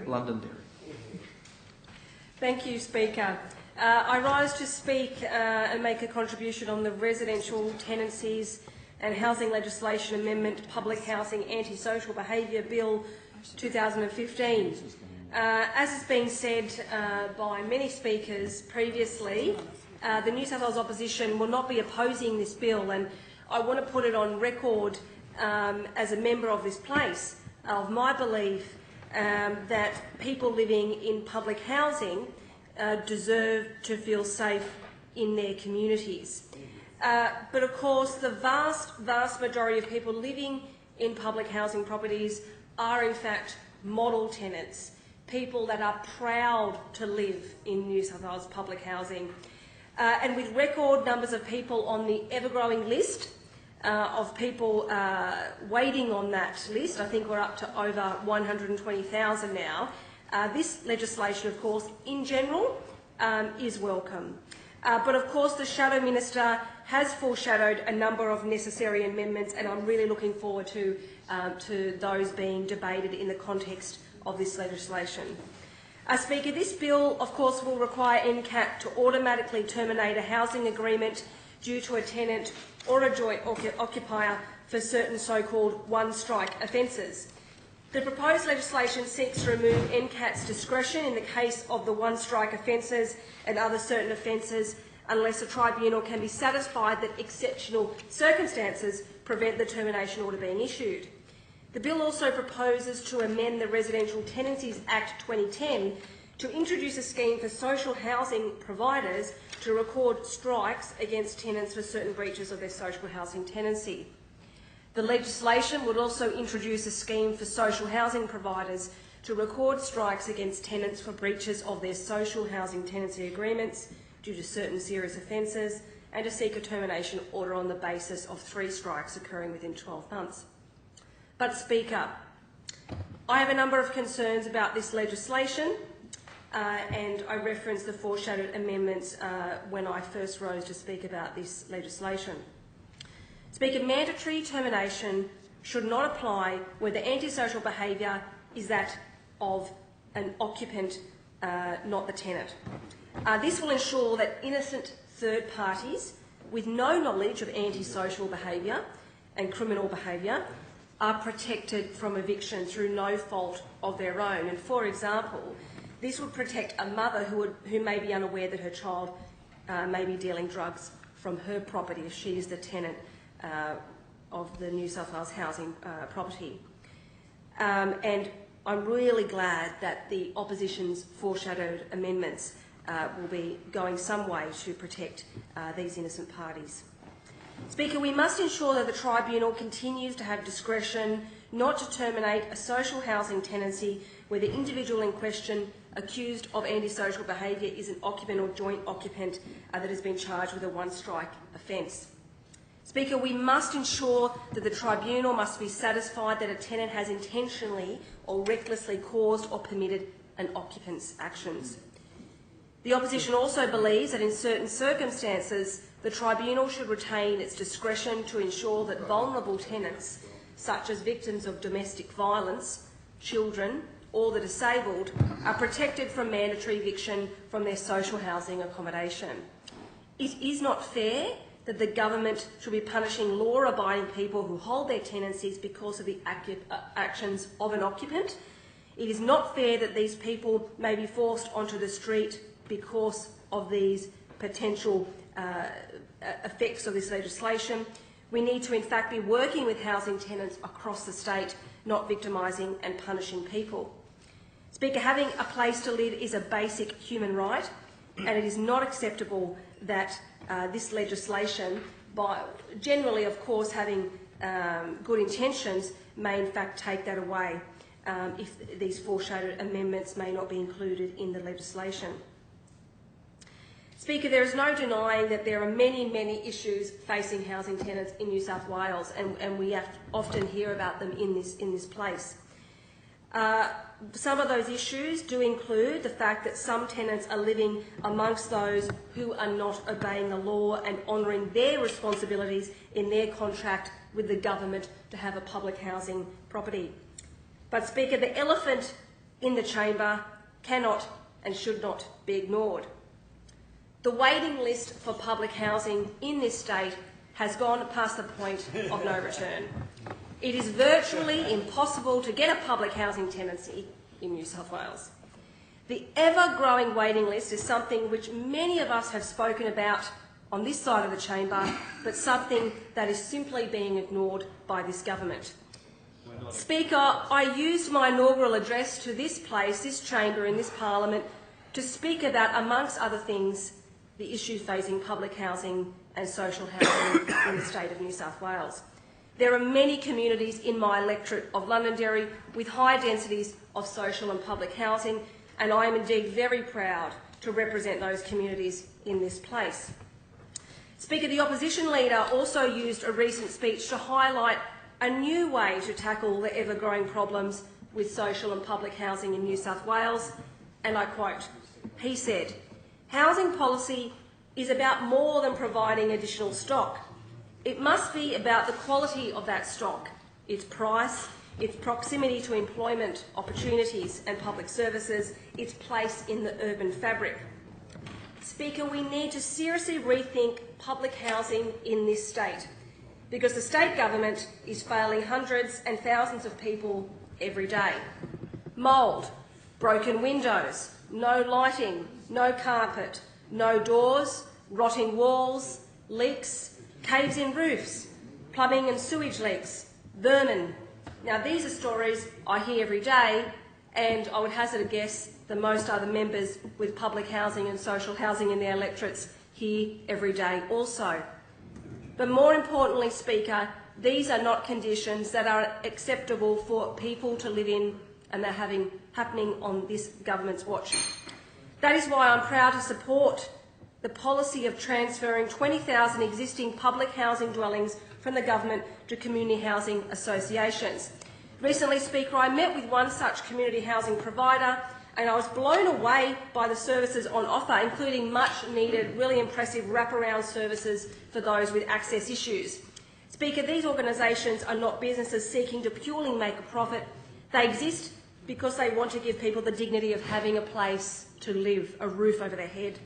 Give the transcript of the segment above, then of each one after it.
Londonderry. Thank you, Speaker. I rise to speak and make a contribution on the Residential Tenancies and Housing Legislation Amendment Public Housing Antisocial Behaviour Bill 2015. As has been said by many speakers previously, the New South Wales opposition will not be opposing this bill, and I want to put it on record as a member of this place of my belief that people living in public housing deserve to feel safe in their communities. But of course, the vast majority of people living in public housing properties are in fact model tenants, people that are proud to live in New South Wales public housing. And with record numbers of people on the ever-growing list of people waiting on that list, I think we're up to over 120,000 now, this legislation, of course, in general, is welcome. But of course, the Shadow Minister has foreshadowed a number of necessary amendments, and I'm really looking forward to those being debated in the context of this legislation. Speaker, this bill, of course, will require NCAT to automatically terminate a housing agreement due to a tenant or a joint occupier for certain so-called one-strike offences. The proposed legislation seeks to remove NCAT's discretion in the case of the one-strike offences and other certain offences unless a tribunal can be satisfied that exceptional circumstances prevent the termination order being issued. The bill also proposes to amend the Residential Tenancies Act 2010 to introduce a scheme for social housing providers to record strikes against tenants for certain breaches of their social housing tenancy. The legislation would also introduce a scheme for social housing providers to record strikes against tenants for breaches of their social housing tenancy agreements due to certain serious offences, and to seek a termination order on the basis of 3 strikes occurring within 12 months. But, Speaker, I have a number of concerns about this legislation, and I referenced the foreshadowed amendments when I first rose to speak about this legislation. Speaker, mandatory termination should not apply where the antisocial behaviour is that of an occupant, not the tenant. This will ensure that innocent third parties with no knowledge of antisocial behaviour and criminal behaviour are protected from eviction through no fault of their own. And for example, this would protect a mother who may be unaware that her child may be dealing drugs from her property if she is the tenant of the New South Wales housing property. And I'm really glad that the opposition's foreshadowed amendments will be going some way to protect these innocent parties. Speaker, we must ensure that the tribunal continues to have discretion not to terminate a social housing tenancy where the individual in question accused of antisocial behaviour is an occupant or joint occupant that has been charged with a one-strike offence. Speaker, we must ensure that the tribunal must be satisfied that a tenant has intentionally or recklessly caused or permitted an occupant's actions. The opposition also believes that in certain circumstances the tribunal should retain its discretion to ensure that vulnerable tenants, such as victims of domestic violence, children or the disabled, are protected from mandatory eviction from their social housing accommodation. It is not fair that the government should be punishing law-abiding people who hold their tenancies because of the actions of an occupant. It is not fair that these people may be forced onto the street because of these potential effects of this legislation. We need to in fact be working with housing tenants across the state, not victimising and punishing people. Speaker, having a place to live is a basic human right, and it is not acceptable that this legislation, by generally of course having good intentions, may in fact take that away if these foreshadowed amendments may not be included in the legislation. Speaker, there is no denying that there are many issues facing housing tenants in New South Wales, and we often hear about them in this place. Some of those issues do include the fact that some tenants are living amongst those who are not obeying the law and honouring their responsibilities in their contract with the government to have a public housing property. But, Speaker, the elephant in the chamber cannot and should not be ignored. The waiting list for public housing in this state has gone past the point of no return. It is virtually impossible to get a public housing tenancy in New South Wales. The ever-growing waiting list is something which many of us have spoken about on this side of the chamber, but something that is simply being ignored by this government. Speaker, I used my inaugural address to this place, this chamber in this parliament, to speak about, amongst other things, the issues facing public housing and social housing in the state of New South Wales. There are many communities in my electorate of Londonderry with high densities of social and public housing, and I am indeed very proud to represent those communities in this place. Speaker, the opposition leader also used a recent speech to highlight a new way to tackle the ever-growing problems with social and public housing in New South Wales, and I quote, he said, "Housing policy is about more than providing additional stock. It must be about the quality of that stock, its price, its proximity to employment opportunities and public services, its place in the urban fabric." Speaker, we need to seriously rethink public housing in this state, because the state government is failing hundreds and thousands of people every day. Mould, broken windows, no lighting, no carpet, no doors, rotting walls, leaks, caves in roofs, plumbing and sewage leaks, vermin. Now, these are stories I hear every day, and I would hazard a guess that most other members with public housing and social housing in their electorates hear every day also. But more importantly, Speaker, these are not conditions that are acceptable for people to live in, and they're happening on this government's watch. That is why I'm proud to support the policy of transferring 20,000 existing public housing dwellings from the government to community housing associations. Recently, Speaker, I met with one such community housing provider, and I was blown away by the services on offer, including much-needed, really impressive wraparound services for those with access issues. Speaker, these organisations are not businesses seeking to purely make a profit. They exist because they want to give people the dignity of having a place to live, a roof over their head.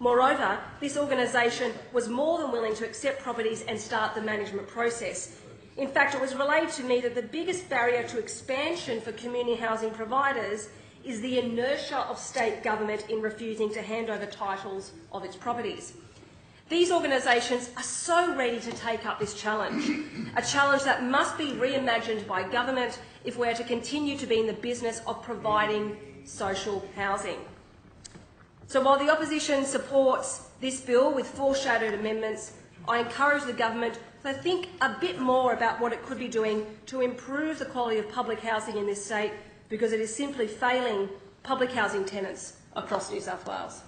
Moreover, this organisation was more than willing to accept properties and start the management process. In fact, it was relayed to me that the biggest barrier to expansion for community housing providers is the inertia of state government in refusing to hand over titles of its properties. These organisations are so ready to take up this challenge, a challenge that must be reimagined by government if we're to continue to be in the business of providing social housing. So while the opposition supports this bill with foreshadowed amendments, I encourage the government to think a bit more about what it could be doing to improve the quality of public housing in this state, because it is simply failing public housing tenants across New South Wales.